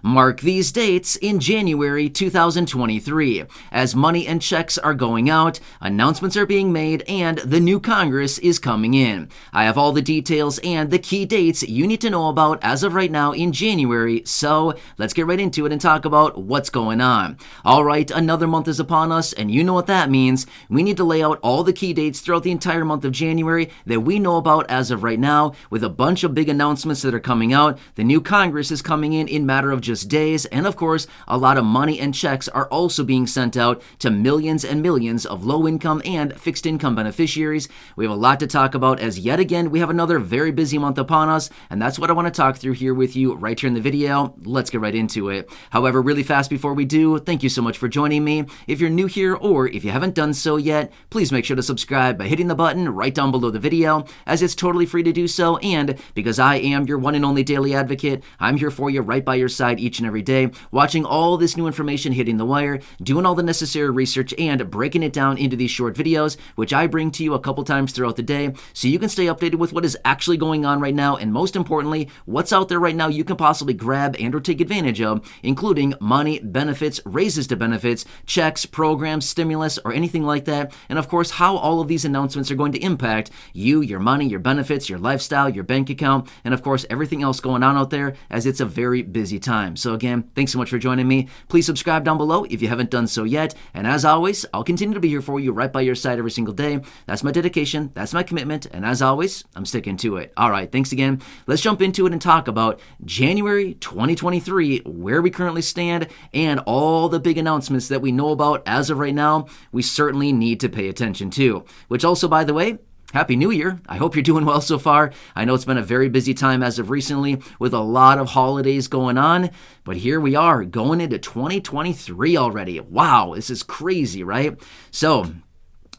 Mark these dates in January 2023, as money and checks are going out, announcements are being made, and the new Congress is coming in. I have all the details and the key dates you need to know about as of right now in January, so let's get right into it and talk about what's going on. All right, another month is upon us, and you know what that means. We need to lay out all the key dates throughout the entire month of January that we know about as of right now, with a bunch of big announcements that are coming out. The new Congress is coming in matter of just days, and of course, a lot of money and checks are also being sent out to millions and millions of low-income and fixed-income beneficiaries. We have a lot to talk about, as yet again, we have another very busy month upon us, and that's what I want to talk through here with you right here in the video. Let's get right into it. However, really fast before we do, thank you so much for joining me. If you're new here, or if you haven't done so yet, please make sure to subscribe by hitting the button right down below the video, as it's totally free to do so, and because I am your one and only daily advocate, I'm here for you right by your side each and every day, watching all this new information hitting the wire, doing all the necessary research, and breaking it down into these short videos, which I bring to you a couple times throughout the day, so you can stay updated with what is actually going on right now, and most importantly, what's out there right now you can possibly grab and or take advantage of, including money, benefits, raises to benefits, checks, programs, stimulus, or anything like that, and of course, how all of these announcements are going to impact you, your money, your benefits, your lifestyle, your bank account, and of course, everything else going on out there, as it's a very busy time. So again, thanks so much for joining me. Please subscribe down below if you haven't done so yet. And as always, I'll continue to be here for you right by your side every single day. That's my dedication. That's my commitment. And as always, I'm sticking to it. All right, thanks again. Let's jump into it and talk about January 2023, where we currently stand, and all the big announcements that we know about as of right now, we certainly need to pay attention to. Which also, by the way, Happy New Year. I hope you're doing well so far. I know it's been a very busy time as of recently, with a lot of holidays going on, but here we are going into 2023 already. Wow, this is crazy, right? So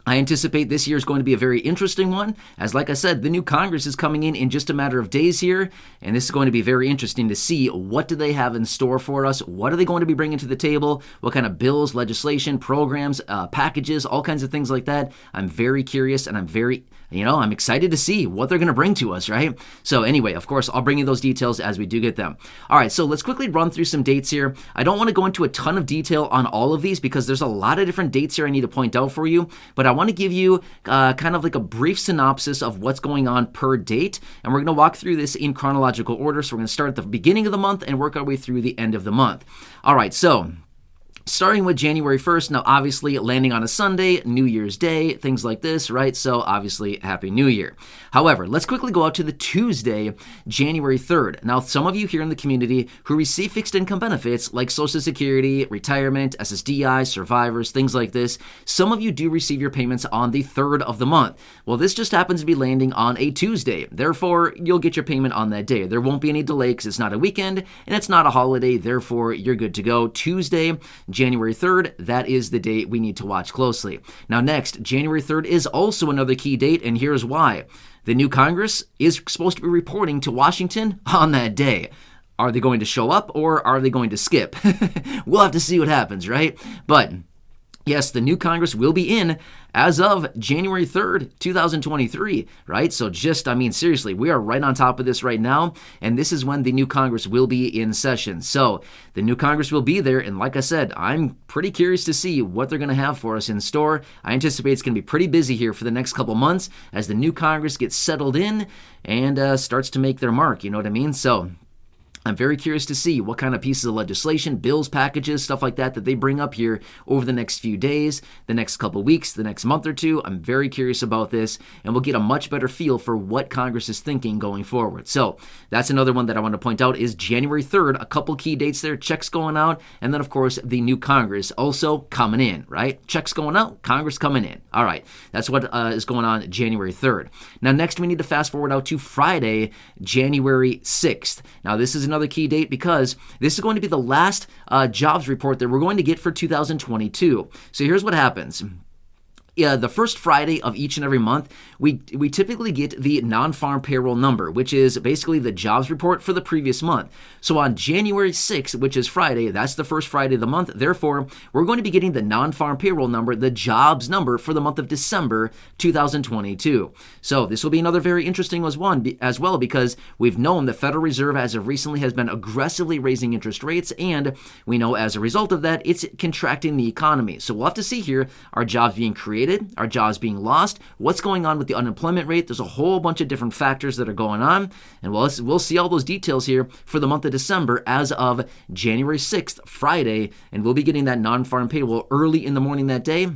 I anticipate this year is going to be a very interesting one, as like I said, the new Congress is coming in just a matter of days here, and this is going to be very interesting to see what do they have in store for us, what are they going to be bringing to the table, what kind of bills, legislation, programs, packages, all kinds of things like that. I'm very curious, and I'm excited to see what they're going to bring to us, right? So anyway, of course, I'll bring you those details as we do get them. All right, so let's quickly run through some dates here. I don't want to go into a ton of detail on all of these because there's a lot of different dates here I need to point out for you, but I want to give you kind of like a brief synopsis of what's going on per date, and we're going to walk through this in chronological order. So we're going to start at the beginning of the month and work our way through the end of the month. All right, so starting with January 1st, now obviously landing on a Sunday, New Year's Day, things like this, right? So obviously, Happy New Year. However, let's quickly go out to the Tuesday, January 3rd. Now, some of you here in the community who receive fixed income benefits like Social Security, retirement, SSDI, survivors, things like this, some of you do receive your payments on the 3rd of the month. Well, this just happens to be landing on a Tuesday. Therefore, you'll get your payment on that day. There won't be any delay because it's not a weekend and it's not a holiday. Therefore, you're good to go. Tuesday, January 3rd, that is the date we need to watch closely. Now next, January 3rd is also another key date, and here's why. The new Congress is supposed to be reporting to Washington on that day. Are they going to show up or are they going to skip? We'll have to see what happens, right? But yes, the new Congress will be in as of January 3rd, 2023, right? So seriously, we are right on top of this right now, and this is when the new Congress will be in session. So the new Congress will be there, and like I said, I'm pretty curious to see what they're going to have for us in store. I anticipate it's going to be pretty busy here for the next couple months as the new Congress gets settled in and starts to make their mark, you know what I mean? So I'm very curious to see what kind of pieces of legislation, bills, packages, stuff like that they bring up here over the next few days, the next couple weeks, the next month or two. I'm very curious about this, and we'll get a much better feel for what Congress is thinking going forward. So that's another one that I want to point out is January 3rd, a couple key dates there, checks going out, and then, of course, the new Congress also coming in, right? Checks going out, Congress coming in. All right, that's what is going on January 3rd. Now, next, we need to fast forward out to Friday, January 6th. Now, this is another key date because this is going to be the last jobs report that we're going to get for 2022. So here's what happens. the first Friday of each and every month, we typically get the non-farm payroll number, which is basically the jobs report for the previous month. So on January 6th, which is Friday, that's the first Friday of the month. Therefore, we're going to be getting the non-farm payroll number, the jobs number for the month of December 2022. So this will be another very interesting one as well, because we've known the Federal Reserve as of recently has been aggressively raising interest rates, and we know as a result of that, it's contracting the economy. So we'll have to see here, are jobs being created? Are jobs being lost? What's going on with the unemployment rate? There's a whole bunch of different factors that are going on, and we'll see all those details here for the month of December as of January 6th, Friday, and we'll be getting that non-farm payroll early in the morning that day.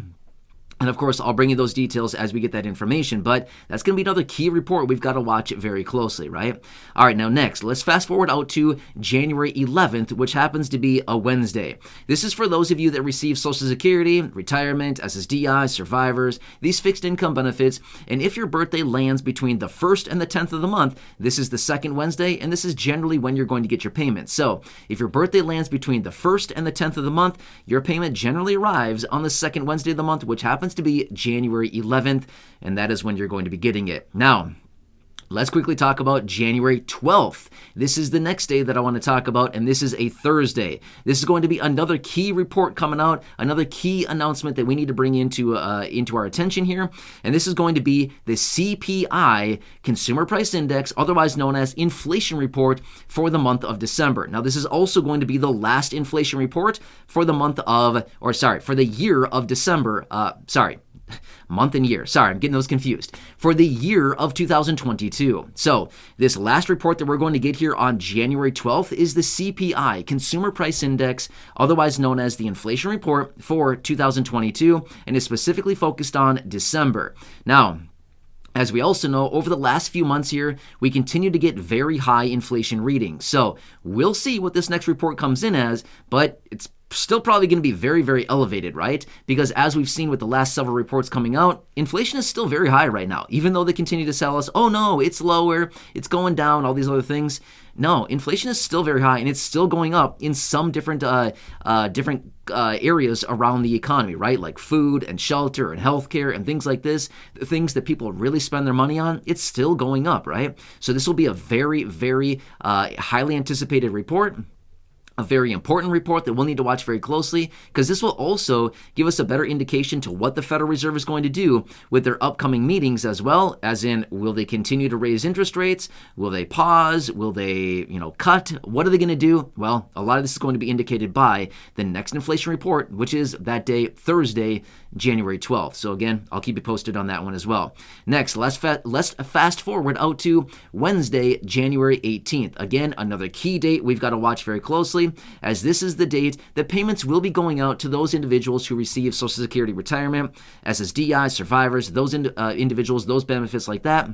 And of course, I'll bring you those details as we get that information, but that's going to be another key report we've got to watch very closely, right? All right, now next, let's fast forward out to January 11th, which happens to be a Wednesday. This is for those of you that receive Social Security, retirement, SSDI, survivors, these fixed income benefits, and if your birthday lands between the 1st and the 10th of the month, this is the second Wednesday, and this is generally when you're going to get your payment. So if your birthday lands between the 1st and the 10th of the month, your payment generally arrives on the second Wednesday of the month, which happens to be January 11th, and that is when you're going to be getting it. Now, let's quickly talk about January 12th. This is the next day that I want to talk about, and this is a Thursday. This is going to be another key report coming out, another key announcement that we need to bring into our attention here, and this is going to be the CPI, Consumer Price Index, otherwise known as inflation report for the month of December. Now, this is also going to be the last inflation report for the for the year of December. Month and year. Sorry, I'm getting those confused. For the year of 2022. So this last report that we're going to get here on January 12th is the CPI, Consumer Price Index, otherwise known as the inflation report for 2022, and is specifically focused on December. Now, as we also know, over the last few months here, we continue to get very high inflation readings. So we'll see what this next report comes in as, but it's still probably going to be very, very elevated, right? Because as we've seen with the last several reports coming out, inflation is still very high right now. Even though they continue to tell us, oh no, it's lower, it's going down, all these other things. No, inflation is still very high, and it's still going up in some different areas around the economy, right? Like food and shelter and healthcare and things like this, the things that people really spend their money on, it's still going up, right? So this will be a very, very highly anticipated report. A very important report that we'll need to watch very closely, because this will also give us a better indication to what the Federal Reserve is going to do with their upcoming meetings, as well as in, will they continue to raise interest rates? Will they pause? Will they, cut? What are they going to do? Well, a lot of this is going to be indicated by the next inflation report, which is that day, Thursday, January 12th. So again, I'll keep you posted on that one as well. Next, let's fast forward out to Wednesday, January 18th. Again, another key date we've got to watch very closely, as this is the date that payments will be going out to those individuals who receive Social Security retirement, SSDI, survivors, those individuals, those benefits like that.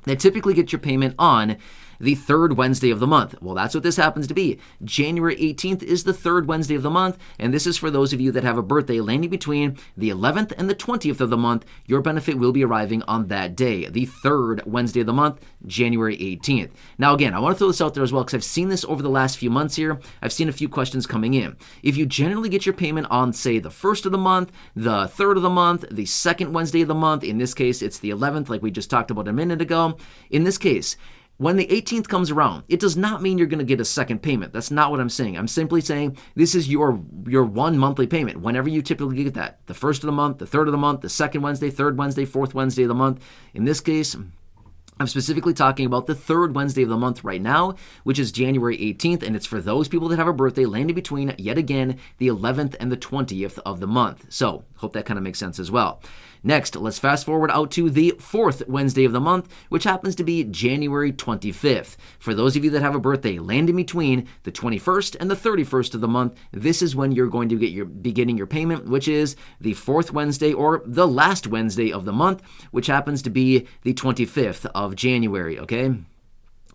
They typically get your payment on the third Wednesday of the month. Well, that's what this happens to be. January 18th is the third Wednesday of the month, and this is for those of you that have a birthday landing between the 11th and the 20th of the month. Your benefit will be arriving on that day, the third Wednesday of the month, January 18th. Now, again, I want to throw this out there as well, because I've seen this over the last few months here. I've seen a few questions coming in. If you generally get your payment on, say, the first of the month, the third of the month, the second Wednesday of the month, in this case, it's the 11th, like we just talked about a minute ago. In this case, when the 18th comes around, it does not mean you're going to get a second payment. That's not what I'm saying. I'm simply saying this is your one monthly payment whenever you typically get that. The first of the month, the third of the month, the second Wednesday, third Wednesday, fourth Wednesday of the month. In this case, I'm specifically talking about the third Wednesday of the month right now, which is January 18th, and it's for those people that have a birthday landing between, yet again, the 11th and the 20th of the month. So, hope that kind of makes sense as well. Next, let's fast forward out to the fourth Wednesday of the month, which happens to be January 25th. For those of you that have a birthday landing between the 21st and the 31st of the month, this is when you're going to be getting your payment, which is the fourth Wednesday or the last Wednesday of the month, which happens to be the 25th of January, okay?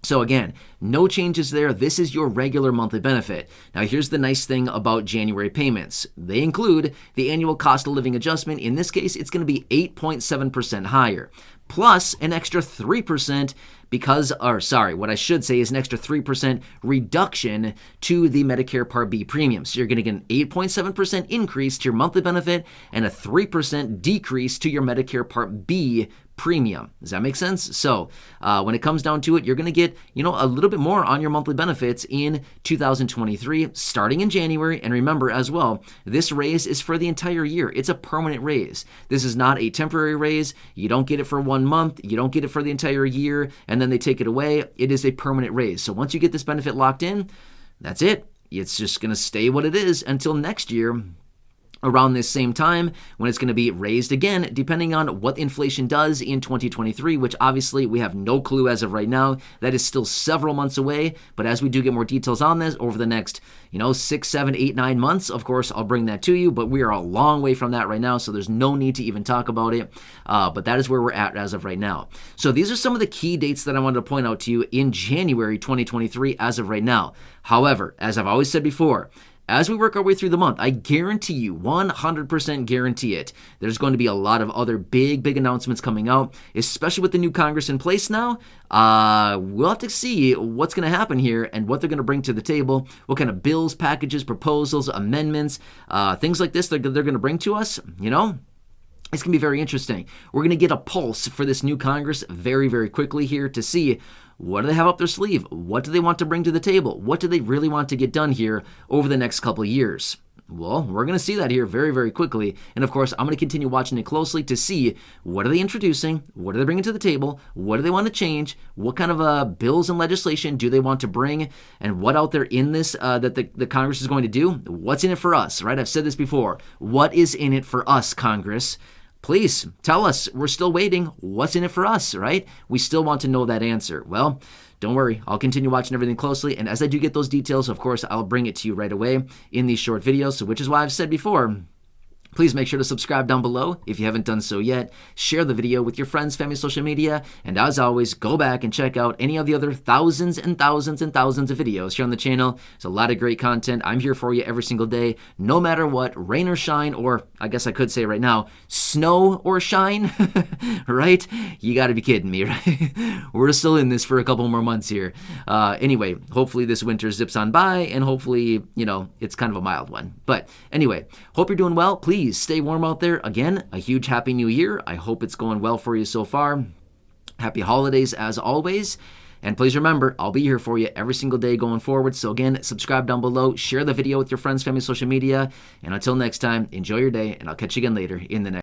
So again, no changes there. This is your regular monthly benefit. Now here's the nice thing about January payments. They include the annual cost of living adjustment. In this case, it's going to be 8.7% higher, plus an extra 3% what I should say is an extra 3% reduction to the Medicare Part B premium. So you're going to get an 8.7% increase to your monthly benefit and a 3% decrease to your Medicare Part B premium. Does that make sense? So when it comes down to it, you're going to get, a little bit more on your monthly benefits in 2023, starting in January. And remember as well, this raise is for the entire year. It's a permanent raise. This is not a temporary raise. You don't get it for 1 month. You don't get it for the entire year, and then they take it away. It is a permanent raise. So once you get this benefit locked in, that's it. It's just going to stay what it is until next year, around this same time, when it's going to be raised again, depending on what inflation does in 2023, which obviously we have no clue as of right now. That is still several months away, but as we do get more details on this over the next, 6, 7, 8, 9 months, of course, I'll bring that to you, but we are a long way from that right now, so there's no need to even talk about it, but that is where we're at as of right now. So these are some of the key dates that I wanted to point out to you in January 2023 as of right now. However, as I've always said before, as we work our way through the month, I guarantee you, 100% guarantee it, there's going to be a lot of other big announcements coming out, especially with the new Congress in place now. We'll have to see what's going to happen here and what they're going to bring to the table, what kind of bills, packages, proposals, amendments, things like this they're going to bring to us, It's going to be very interesting. We're going to get a pulse for this new Congress very, very quickly here to see what do they have up their sleeve? What do they want to bring to the table? What do they really want to get done here over the next couple of years? Well, we're going to see that here very, very quickly. And of course, I'm going to continue watching it closely to see what are they introducing? What are they bringing to the table? What do they want to change? What kind of bills and legislation do they want to bring? And what out there in this that the Congress is going to do? What's in it for us, right? I've said this before. What is in it for us, Congress? Please tell us. We're still waiting. What's in it for us, right? We still want to know that answer. Well, don't worry. I'll continue watching everything closely. And as I do get those details, of course, I'll bring it to you right away in these short videos. So which is why I've said before, please make sure to subscribe down below if you haven't done so yet. Share the video with your friends, family, social media. And as always, go back and check out any of the other thousands and thousands and thousands of videos here on the channel. There's a lot of great content. I'm here for you every single day, no matter what, rain or shine, or I guess I could say right now, snow or shine, right? You got to be kidding me, right? We're still in this for a couple more months here. Anyway, hopefully this winter zips on by, and hopefully, it's kind of a mild one. But anyway, hope you're doing well. Please stay warm out there. Again, a huge Happy New Year. I hope it's going well for you so far. Happy holidays as always. And please remember, I'll be here for you every single day going forward. So again, subscribe down below, share the video with your friends, family, social media. And until next time, enjoy your day, and I'll catch you again later in the next